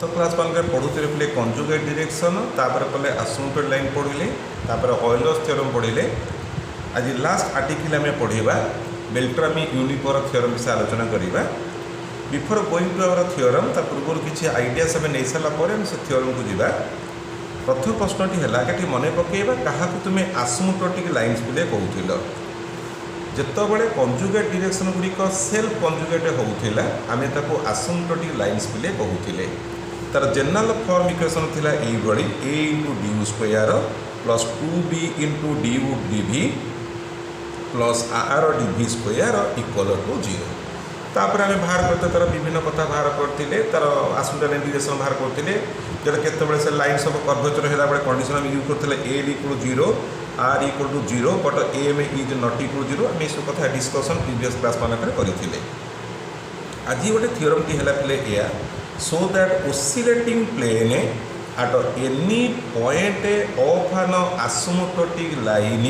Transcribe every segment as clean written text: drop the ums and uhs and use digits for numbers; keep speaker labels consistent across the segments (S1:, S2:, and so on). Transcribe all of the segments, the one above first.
S1: गत क्लास मान पढ़ुते पे कंजुगेट डायरेक्शन तापर कले आसुमेटेड लाइन पढ़िले तापर ऑयलर्स थ्योरम पढ़िले। आज लास्ट आर्टिकल आम पढ़ा बेल्ट्रामी यूनिपोर थ्योरम विषय आलोचना करवा। Before going to our theorem ता पूर्व किसी आइडियास आम नहीं सारापर से थ्योरम को जीवा। प्रथम प्रश्नटी है कि मन पकेबा क्या तुम्हें आसुमेटोटिक लाइन्स बोले कहूल। जितेबाला कंजुगेट डायरेक्शन गुड़िक सेल्फ कंजुगेट होता आम ताको आसुमेटोटिक लाइन्स बोले कहूले। तार जनरल फॉर्म इक्वेशन थिला एइबडी a into D square plus 2b into D dv plus R dv square equal to 0। तापर आम बाहर करते तार विभिन्न कथा बाहर करते तार आसुमेटोटिक डायरेक्शन बाहर करते जोटा केतबेले से लाइन सब कर्वेचर होला बेले कंडीशन आम यूज करते a equal 0 r equal to 0 but m is not equal 0। आम सब कथा डिस्कशन प्रीवियस क्लास मानक करते। आज गोटे थ्योरम टी है पे या so that oscillating plane at any point of an asymptotic line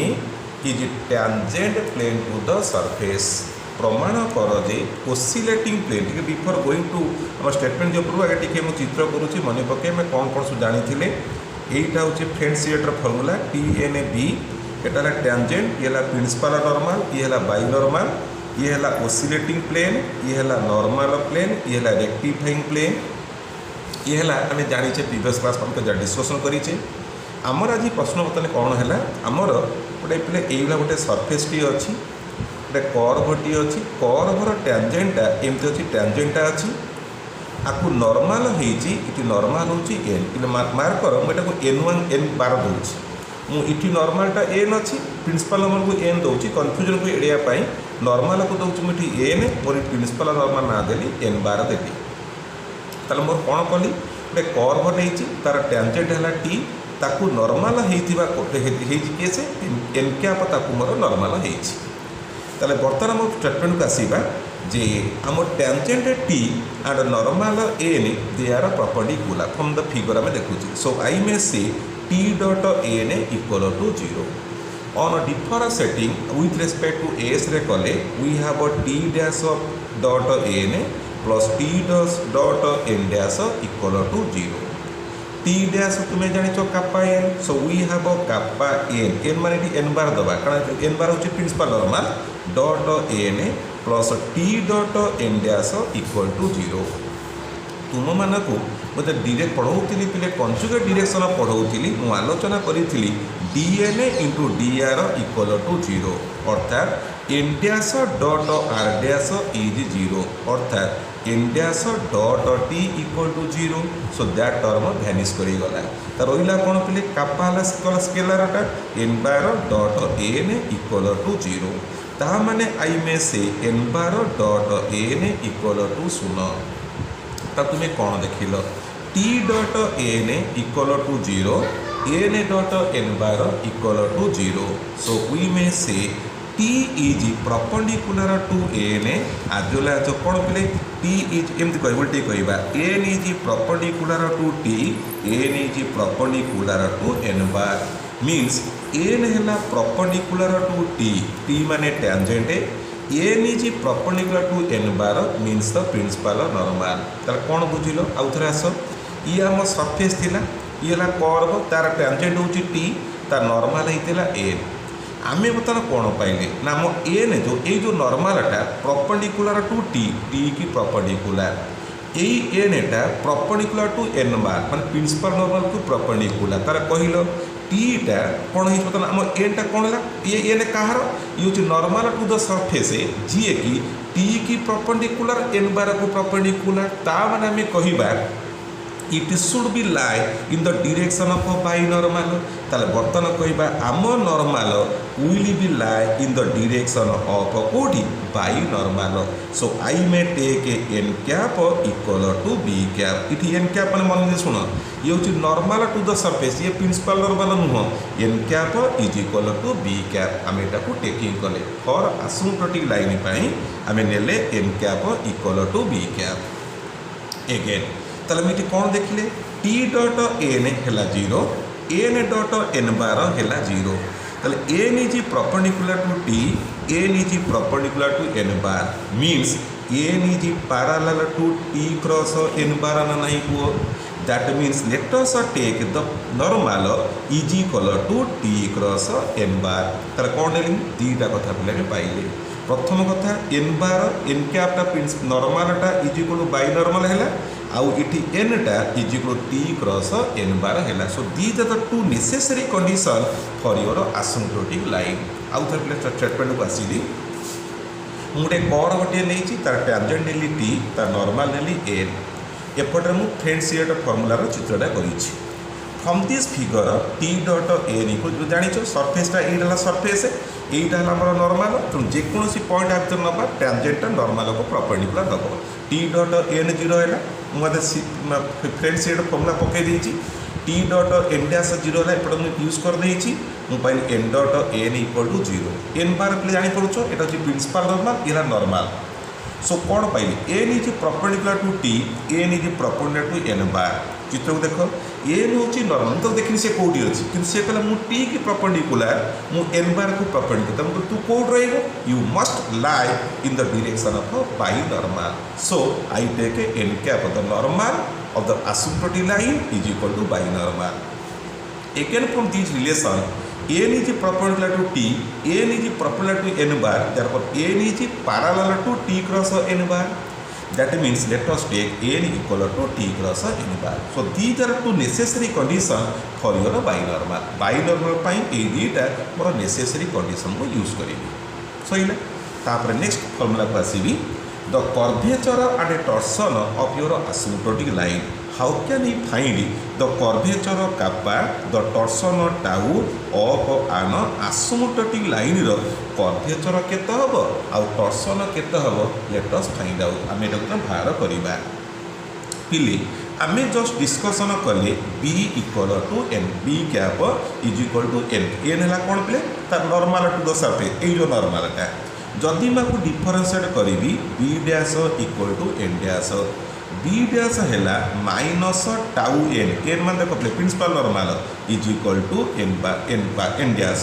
S1: is tangent plane to the surface। प्रमाण कर जे oscillating plane T before going to um statement जो पूर्व आगे टी मुझे चित्र करुँच मन पके मैं कौन कौन सब जानी यहीटा हूँ फ्रेंड्स सीटर फर्मूला TNB। यहाँ टैंजेंट ये प्रिंसिपल नॉर्मल ये बाई नॉर्मल ये है ओसिलेटिंग प्लेन ये है नॉर्मल प्लेन ये है रेक्टिफाइंग प्लेन ये है आम जाने प्रीवियस क्लास में जहाँ डिस्कसन करें। आमर आज प्रश्न बर्तमान कौन है आमर गोटे पे यही गोटे सरफेस टी अच्छी गोटे कर्वटी अच्छी कर्वर टैंजेंटा एमती अच्छी टैंजेंटा अच्छी आपको नॉर्मल होती नॉर्मल हूँ एन मार्कर मुझे N1 N12 दूसरी मुझे नॉर्मलटा एन अच्छी प्रिंसिपल नंबर को एन दूसरी कन्फ्यूजन को एड़ाई नॉर्मल को दूसरी मुझे एन मोर प्रिंसिपल नॉर्मल ना देली N12 देली। ताल मोर कौन कली गोटे कर्व नहीं तार टैंजेंट है टी ताकू नॉर्मल किए से एन कैप ताकू मोर नॉर्मल होता। बर्तमान मोर स्टेटमेंट को आसवा जे आम tangent T and normal N they are perpendicular from the figure आम देखुचे। So I may say T dot N equal to 0 on differentiating with respect to S रे कले we have T dash of dot N plus T dot N dash equal to 0। T dash तुम्हें जान kappa N so we have kappa N N माने N bar दबा कारण N बार हूँ principal normal dot N plus T dot N dash equal to 0। तुम मानक मत direct पढ़ाऊली पे कंजुगेट डायरेक्शन पढ़ाऊली मुझे आलोचना करी DNA into DR equal to 0 अर्थात N dash dot R dash is 0 अर्थात N dash dot T equal to 0। So that term vanish करगला तो रहा कौन पे कापा स्केलारटा N bar dot N equal to 0 ता माने I may say N bar dot N equal to 0। तब तुम्हें कौन देख T dot N equal to 0 N dot N bar equal to 0। So we may say T is perpendicular to N आज जो कौन पे टी इज एमती कह N is perpendicular to T N is perpendicular to N bar means N है perpendicular to T माने tangent N is perpendicular to N bar means the principal normal. तार कौन बुझिल आउ थे आस ये आम सरफेस थिला ये कर्व तार टैंजेंट हूँ टी तार नॉर्मल होता एन आम बर्तमान कौन पाइले ना आम एन जो नॉर्मलटा परपेंडिकुलर टू टी की परपेंडिकुलर यही N Etah perpendicular to N बार मान प्रिंसिपल नॉर्मल को परपेंडिकुलर तार कहल टीटा कौन हो बर्तमान आम एनटा कौन है ये एन कहार ये हूँ नॉर्मल टू द सरफेस जी कि टी की परपेंडिकुलर एन बार को परपेंडिकुलर ता माने आम कहबा it should be lie in the direction of binormal. ताले बर्तमान कहबा आम normal will be lie in the direction of कोडी binormal. So I may take N cap equal to B cap इटी एन कैप मैंने मन सुन ये हूँ नॉर्मल टू द सरफेस ये प्रिंसिपल नॉर्मल नुह N cap is equal to B cap आम यहाँ टेकिंग कले फॉर आसुमेटोटिक लाइन आम नेले N cap equal to B cap again. ताले मुझे कौन देखिले टी डॉट एन है 0 एन डॉट एन बार है 0 ताले N is perpendicular to T N is perpendicular to N bar means n is parallel to t cross n bar ना नहीं को that means let us take the normal is equal to t cross n bar तर कौन लेली दीटा कथा पिला पाइले प्रथम कथा n bar n कैप टा नॉर्मल टा is equal to binormal हैला आउ इटी n टा is equal to t cross n bar हैला so these are the two necessary condition for your asymptotic line आउ थर पिला स्टेटमेंट को आसीली मुझे कौन गोटे नहीं तार टैंजेंट नेली टी तार नॉर्मल नेली n एपटे मु फ्रेंड सीट फर्मुलार चित्रटा करी from this figure T dot N equal जानिछ सरफेसटा एटा सरफेस एटा हमारा नॉर्मल तो जेकोसी पॉइंट आ भर नवा टैंजेंटा नॉर्मल को परपेंडिकुलर दब टी डॉट एन 0 है मुझे फ्रेंड सीट फर्मुला पकई देछि टी डॉट एन डैश 0 है एपटे मुझे यूज कर देछि मु पाइल N dot N equal to 0 N bar पे जानि पड़छ एटा जे प्रिंसिपल नॉर्मल एरा नॉर्मल सो कौन पाइली N is perpendicular to T N is perpendicular to N bar चित्र को देख एन हूँ नॉर्मल तो देखनी से कौटी अच्छी कि से कहला मु टी की परपेंडिकुलर मु एन बार को परपेंडिकुलर तब तू कौट रहिबो you must lie in the direction of binormal so I take N cap of the normal of the asymptotic line is equal to binormal again from this relation n is perpendicular to t n is perpendicular to n bar therefore n is parallel to t cross n bar that means let us take n equal to t cross n bar so these are two necessary condition for your binormal pai ए दीटा मोर necessary condition को use करेबी सहीला तापर next formula को आसीबी the curvature and torsion of your asymptotic line how can we find the curvature kappa the torsion tau of an asymptotic line ro curvature केते हबो आ torsion केते हबो let us find out आमे एटा बाहर करिबा पिले आमे जस्ट डिस्कशन कले b equal to n b cap is equal to n n हला कोन प्ले तार नॉर्मल टू द सरफेस ए जो नॉर्मल टा जदि मैं डिफरेंशिएट करी B dash equal to N dash B dash है माइनस टाउ एन एन मान देख principal normal is equal to N dash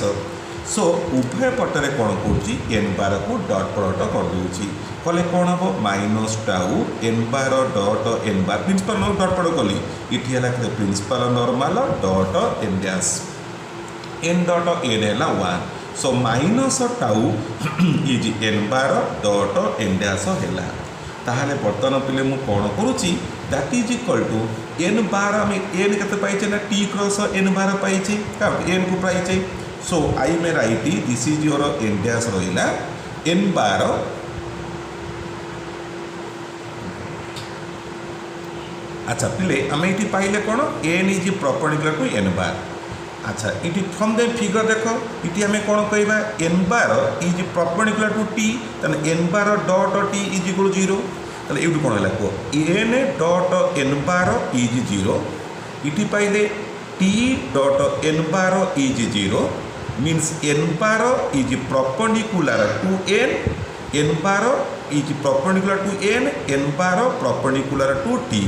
S1: so उभय पटरे कौन कौन एन बार को डॉट प्रोडक्ट कर दूसरी कले कौन हम minus tau N bar dot N bar principal dot product कली इटी है principal normal dot N dash N dot N है 1 so minus tau is N bar dot N dash है ताहले बर्तमान पिले मु कौन करुच्ची that is equal to N bar आम एन के पाइचे ना टी क्रॉस एन बार पाइचे एन को पाइचे so I may write this is your N dash रहा एन बार अच्छा पिले आम ये पाइले कौन N is perpendicular to N bar अच्छा ये फ्रॉम द फिगर देख ये आम कौन कहवा N bar is perpendicular to T N bar dot T is equal 0 ये कौन है कह N dot N bar is 0 ये पाइले T dot N bar is 0 means N bar is perpendicular to N bar is perpendicular to N bar perpendicular to T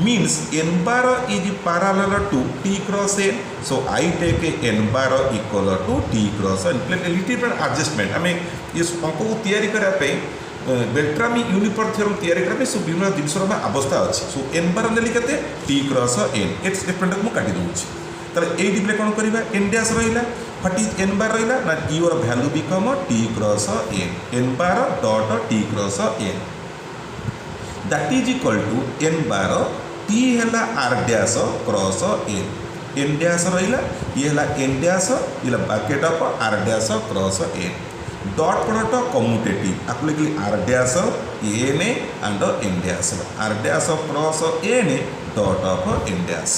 S1: means n bar is parallel to t cross n so I take n bar equal to t cross n little bit adjustment I mean इस अंक को तैयारी करा पे Beltrami uniform theorem तैयारी करा पे सो विभिन्न जिनसर अवस्था अछि सो n bar नेली केते t cross n x statement को काटी दोछि तर ए दिबले कोन करबा n डैश रहिला व्हाट इज n bar रहिला ना your value become t cross n bar dot t cross n that is equal to n bar t है R dash cross N dash रहा ये है एन डैश ये bracket of R dash cross N dot product commutative आपको लिखली R dash N and N dash R dash cross N dot of N dash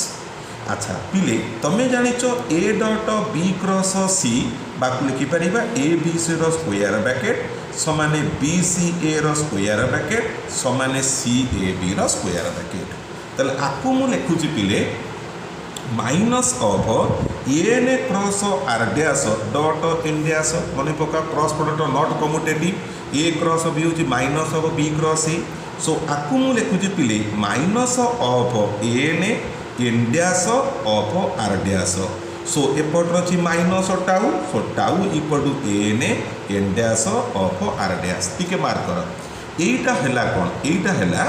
S1: अच्छा पिले तुम्हें जानिच A dot B cross C बाकू लिखिपर A B C row square bracket समान B C A row square bracket समान C A B row square bracket ताले आपको मु लिखुची पिले minus of N cross R dash dot N dash मन पका cross product not commutative A cross B हूँ minus of B cross A so आपको मु लिखुची पिले minus of N dash of R dash so एपटर अच्छी minus tau so tau equal to N dash of R dash T mark कर এইটা হেলা কোণ এইটা হেলা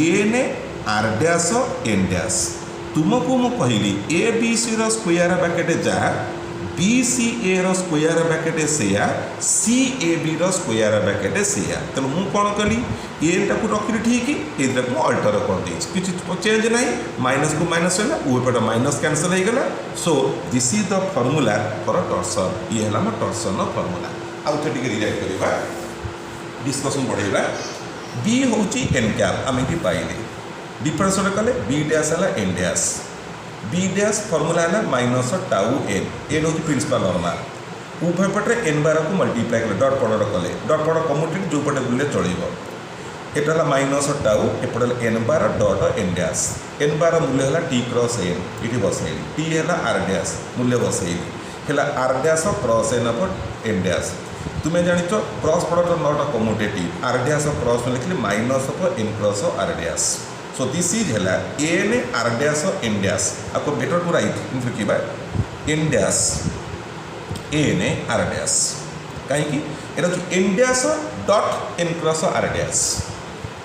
S1: N R dash N dash तुमको मु कहली A B C row square bracket जा B C A row square bracket सेया C A B row square bracket सेया तेणु मु कौन कली एटा को रखी ठीक ये को अल्टर कर किसी चेंज ना माइनस को माइनस है उपर माइनस कैंसल हो गला सो this is the formula for torsion ये है मोर टॉर्सन फॉर्मूला आउ थे रिराइट करवा डिस्कशन बढ़ेगा बी हूँ एन कैप आम ये पाइले डिफरेंस कले बी डैश है N dash B dash formula है माइनस टाउ एन एन हूँ प्रिंसिपल नॉर्मल उभय पटे एन बार को मल्टीप्लाई कले डट पड़ कले डट पड़ कम्यूटेड जो पटे बुले चलो यहाँ माइनस टाउ एपटे N bar dot N dash N bar मूल्य है टी क्रॉस एन ये बसैली टी है आर डैश मूल्य बसैली है R dash cross N of N dash तुम्हें जानिच cross product not commutative R dash cross में लिखली minus of N cross R dash so this is है N R dash N dash आपको बेटर टू राइट लिखा N dash N R dash कहीं N dash dot N cross R dash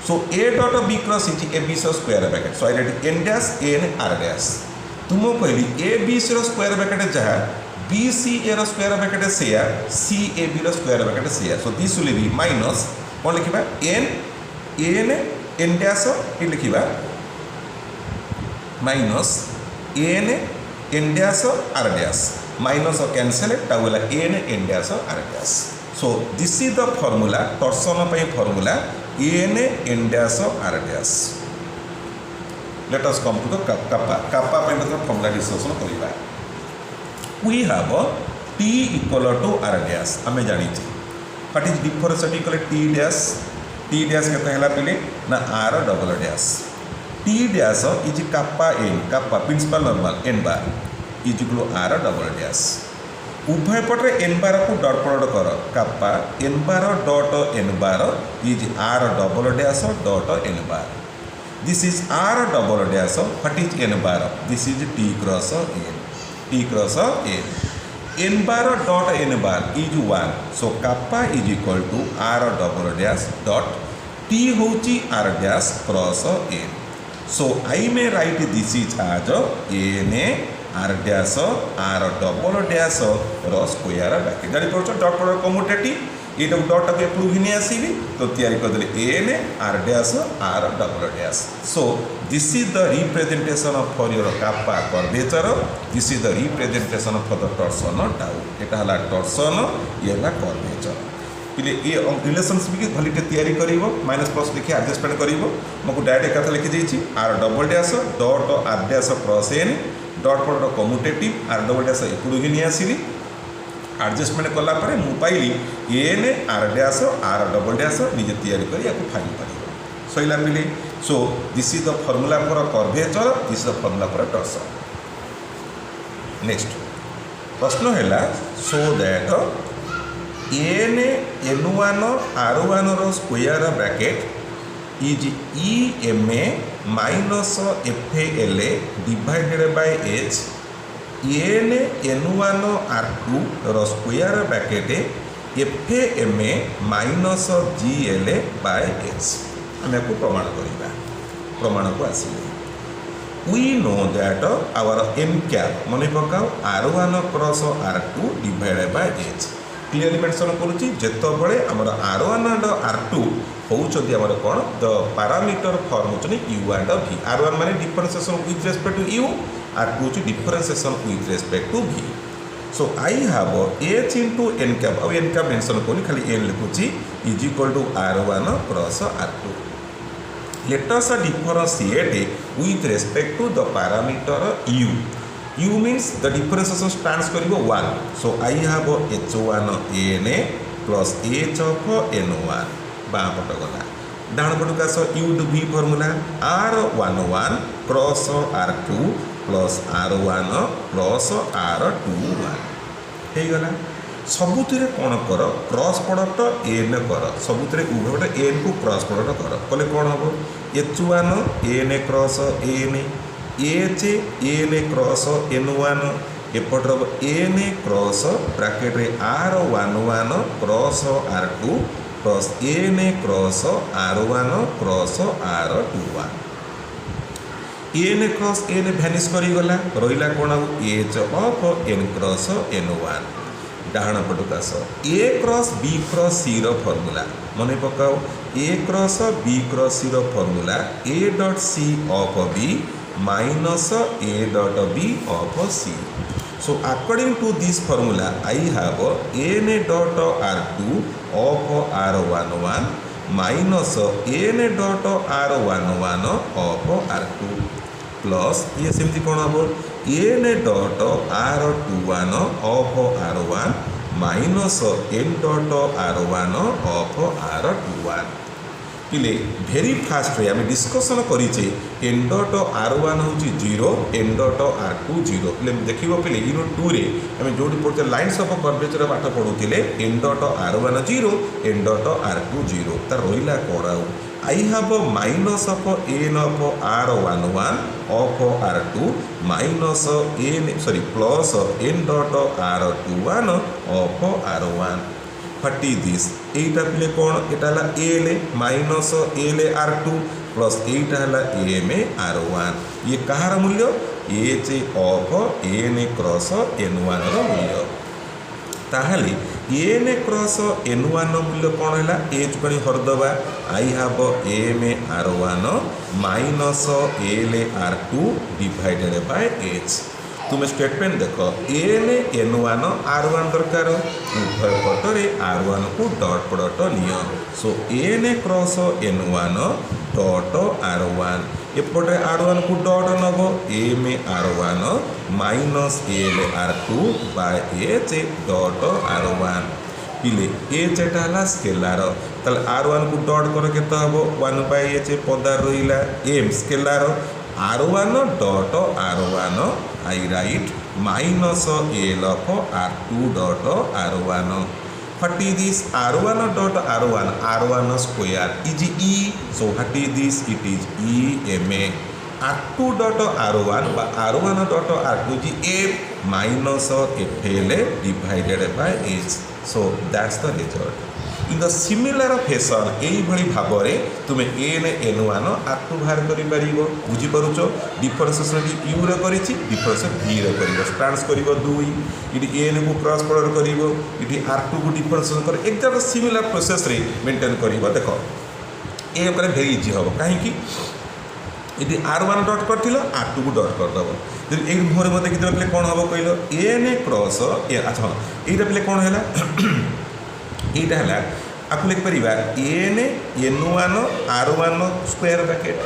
S1: so A dot B cross is A B square bracket so I write N dash N R dash तुमको कहली A B C square bracket जहाँ B C A square bracket सेया C A B square bracket सेया so this will be minus कौन लिखा N N N dash ये लिखा minus N N dash R dash minus cancel टाउला N N dash R dash so this is the formula torsion formula N N dash R dash let us come to the kappa kappa formula discussion करवा we have T equal to R dash आम जानी what is difference equal T dash T dash के पे ना R double dash T dash is kappa principal normal N bar is equal R double dash उभय पटे N bar को dot product कर कापा N bar dot N bar is R double dash dot N bar this is R double dash what is N bar this is T cross N N bar dot N bar is 1 so kappa is equal to R double dash dot T हूँ R dash cross N so I may write this is आज N R dash R double dash row square bracket जानीपार dot product commutative ये डट को एपड़ू घिनी आसवि तो तैयारी करदे N R dash R double dash so this is the representation for your kappa curvature this is the representation for the torsion tau यहाँ है टॉर्सन ये है कर्वेचर ये रिलेशनशिप की भली तैयारी कर माइनस प्लस लिखी एडजस्टमेंट कर मुझे डायरेक्ट कथा लिखी जाइए R double dash dot R dash cross N dot product commutative R double dash एपड़ू घिनी आसवि एडजस्टमेंट कलापर मु पाइली N R dash R double dash निजे तैयारी कर फाइन पार सैला पिले so this is the formula for curvature this is the formula for torsion next प्रश्न है so that N N one R one row square bracket is E M A minus F L A divided by H N N one R two row square bracket F M A minus G L A by H आम या प्रमाण करवा प्रमाण को आसिले we know that our M cap मन पकाओ R one cross R two divided by H clearly mention करुच्ची जितेबाला आमर R one and R two होउछन्ति आमर कौन द पैरामीटर फॉर्म होचनी U and V R one माने differentiation with respect to U R two होची differentiation with respect to V so I have H into N cap अब N cap mention करूँ खाली N लिखुची is equal to R one cross R two let us differentiate with respect to the parameter u. U means the differentiation stands for 1. So I have h1 na plus h of n1 बाँ पट गला डाण पट का u to v formula r11 cross r2 plus r1 plus r21 हो गला सबुतिर कौन कर cross product N कर सबुतिर उभय एन को क्रॉस प्रोडक्ट कर कले कौन हम h1 N cross N H N cross n1 एपटर N cross bracket r11 cross r2 plus N cross R1 cross R21 N cross N vanish करीगला रहा कौन H of N cross N1 डाण पटक आस A cross B cross C formula मन पकाओ A cross B cross C formula A dot C of B minus A dot B of C. So according to this formula, I have n dot R2 of R11 minus n dot R11 of R2 plus ये सेमती कौन हम n dot R21 of R1 minus n dot R1 of R21 पिले भेरी fast आम discussion करें N डट R1 हूँ 0 N डट R2 0 पे देख पे यूनिट 2 रे आम जो पढ़ते लाइन्स ऑफ कर्वेचर पाठ पढ़ुले एन डट R1 0 एन डट R2 0 तार रहा कौन आउ I have minus of N of R11 of R2 minus N sorry plus N dot R21 of R1 फटी दिस एटा पे कौन एटा L minus L R2 plus एटा एम R1 ये कहार मूल्य H of N cross N1 मूल्य ताहले एन क्रॉस N1 मूल्य कौन है एच को हरदबा I have M R1 minus L R2 divided by H तुम स्टेटमेंट देख एन N1 R1 दरकार उभय पटरे R1 को डॉट प्रोडक्ट नियो so N cross N1 dot R1 एपटे R1 को डॉट नब M R1 minus L R2 by H dot R1 पिले एच एटा स्केलार ताले R1 को डॉट कर केते हबो 1 बाय एच पदार रहिला M scalar R1 dot R1 I write minus L of R2 dot R1. What is this? R1 dot R1, R1 square is E. So what is this? It is EMA. R2 dot R1 but R1 dot R2 is F minus FL divided by H. So that's the result. In the similar fashion यही भाव में तुम N N1 R2 बाहर कर बुझीपार डिफरेन्सिएशन you रही difference V trans कर 2 ये N को क्रॉस प्रोडक्ट कर ये R2 को डिफरेन्सिएशन कर एक्जाक्ट सिमिलर प्रोसेस रे मेंटेन कर देख ये भेरी इजी हम कहीं ये R1 डॉट कर R2 को डॉट करदेव जब एक मुहर मत देखते पे कौन हम कहल एन क्रॉस अच्छा यहाँ पे कौन है यहाँ है आपको लिखिपर N N1 R1 square bracket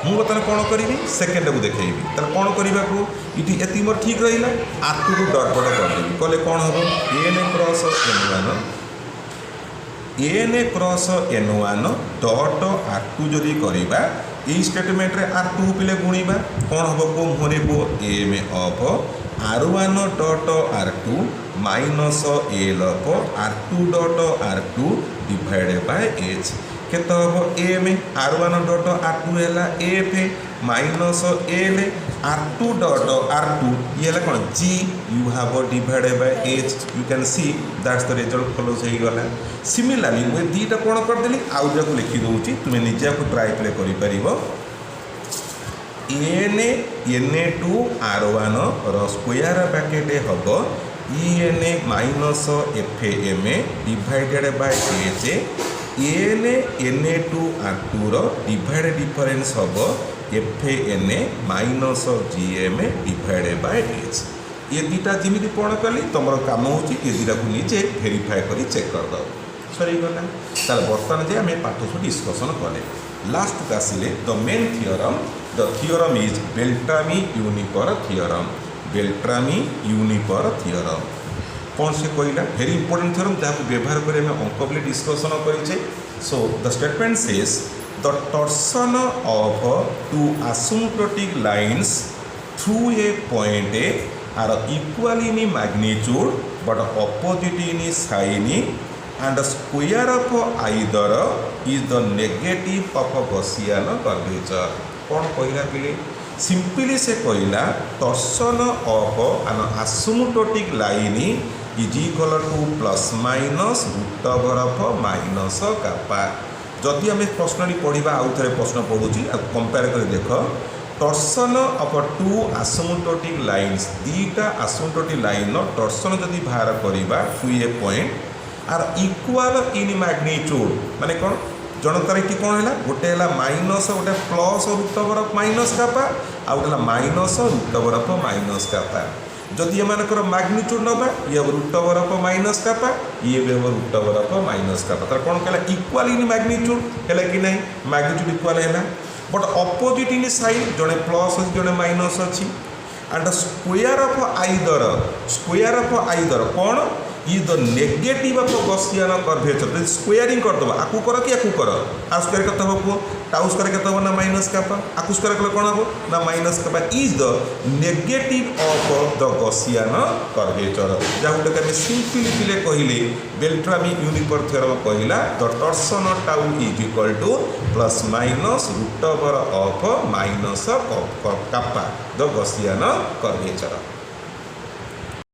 S1: मुझे बर्तमान कौन करी सेकेंड को देखी तार कौन करने को ये मोर ठीक रहा R2 को डॉट प्रोडक्ट करदेवी कले कौन हम N cross N1 dot R2 जदि करवा ये स्टेटमेंट रे R2 पिले गुणिबा कौन हम को मुहरे को M of R1 dot R2 minus L of R2 dot R2 divided by H केत हम एम R1 डॉट R2 है F minus L R2 dot R2 ये है कौन G you have divided by H U can see that's the result close हो गला similarly मुझे दीटा कौन करदेली आउ जाक लिखि दूची तुम्हें निजे को ट्राई प्ले करि परिबो N Na2 R1 rho square bracket हम EN minus FAM divided by H N Na2 R2 rho divide difference हम FAN minus GM divided by H ये दीटा जमी कौन कली तुम कम हो दीटा को निजे भेरीफाए कर चेक करद सरीगला तार बर्तमान जे आम पाठ सब डिस्कसन कले लास्ट आसिले the main theorem is Beltrami Enneper theorem Beltrami Enneper theorem कौन से कहला वेरी इंपोर्टेंट थियोरम जहाँ व्यवहार कर अंक बोली डिस्कसन करें so the statement says the torsion of two asymptotic lines through a point A are equal in magnitude but opposite in sign and the square of either is the negative of Gaussian curvature. कौन कहला पिले simply से कहला torsion of N asymptotic line is equal to plus minus root over of minus kappa. जदि आम प्रश्न पढ़ा आउ थे प्रश्न पढ़ुची कंपेयर कर देख torsion of two asymptotic lines दीटा आसिम्पटोटिक लाइन टर्सन जदि बाहर करवा to a point are equal in magnitude माने कौन जन तार कि कौन है गोटे है माइनस गोटे plus root over of minus kappa आउ गोटे minus root over of minus kappa. जदि एमानकर मैग्नीट्यूड नबा ये root over of minus kappa ये भी हम root over of minus kappa तार कौन कहला इक्वाल इन मैग्नीट्यूड है कि नहीं मैग्नीट्यूड इक्वाल है बट अपोजिट इन साइड जड़े प्लस अच्छी जड़े माइनस अच्छी एंड स्क्वायर ऑफ आइदर कौन ये the negative of Gaussian curvature squaring करदे आकू कर कि आकू कर आ स्क्वायर करते हम पुओ टाउ स्क्वायर करते हम ना माइनस कापा आकू स्क्वायर कले कौन हम ना minus kappa is the negative of the Gaussian curvature जहाँ गोटे आम सिंपली कहले बेल्ट्रामी यूनिपर थ्योरम कहला the torsion tau is equal to plus minus root over of minus kappa the Gaussian curvature.